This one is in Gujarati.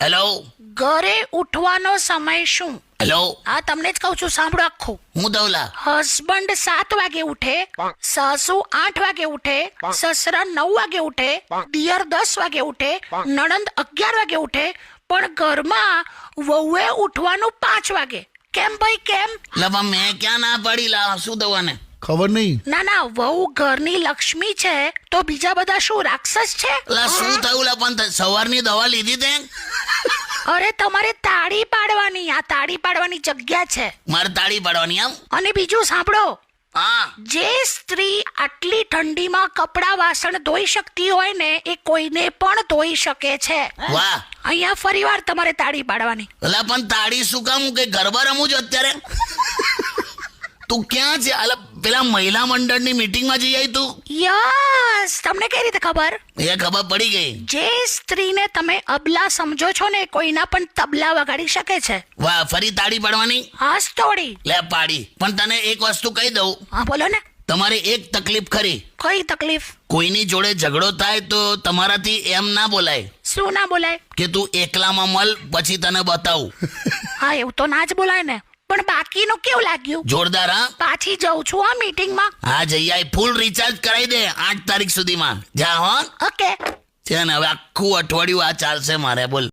હેલો ઘરે ઉઠવાનો સમય શું? હેલો, આ તમને જ કહું છું, સાંભળો આખું. હું દવલા. હસબન્ડ 7 વાગે ઉઠે, સાસુ 8 વાગે ઉઠે, સસરા 9 વાગે ઉઠે, દિયર 10 વાગે ઉઠે, નણંદ 11 વાગે ઉઠે, પણ ઘરમાં વહુએ ઉઠવાનું 5 વાગે. કેમ ભાઈ કેમ? લવા મેં ક્યાં ના પાડી લા શું દવાને? ખબર નહીં. ના વહુ ઘરની લક્ષ્મી છે તો બીજા બધા શું રાક્ષસ છે? લા શું થયું લા? પણ સવારની દવા લીધી તે? અરે તમારે તાળી પાડવાની, આ તાળી પાડવાની જગ્યા છે. મારે તાળી પાડવાની આમ? અને બીજું સાંભળો, હા. જે સ્ત્રી આટલી ઠંડીમાં કપડાં વાસણ ધોઈ શકતી હોય ને એ કોઈને પણ ધોઈ શકે છે. વાહ. અહીંયા ફરીવાર તમારે તાળી પાડવાની. લા પણ તાળી શું કામ? કે ગરબા રમું છું અત્યારે? તું ક્યાં છે? અલા પેલા મહિલા મંડળની મીટિંગમાં જઈ આવી તું? યસ, તમને કઈ રીતે ખબર? એ ખબર પડી ગઈ. જે સ્ત્રીને તમે અબલા સમજો છો ને કોઈના પણ તબલા વગાડી શકે છે. વાહ, ફરી તાળી પાડવાની? હાસ તોડી. લે પાડી. પણ તને એક વસ્તુ કહી દઉં, હા બોલો ને. તમારે એક તકલીફ ખરી. કઈ તકલીફ? કોઈની જોડે ઝઘડો થાય તો તમારાથી એમ ના બોલાય શું ના બોલાય? કે તું એકલામાં મળ પછી તને બતાવું. હા એવું તો ના જ બોલાય ને. પણ બાકીનું કેવું લાગ્યું? જોરદાર. હા, પાછી જઉં છું આ મીટિંગમાં. હા જઈ આય. ફૂલ રિચાર્જ કરાવી દે 8 તારીખ સુધીમાં. જા હો. ઓકે. છે ને હવે આખું અઠવાડિયું આ ચાલશે મારે. બોલ.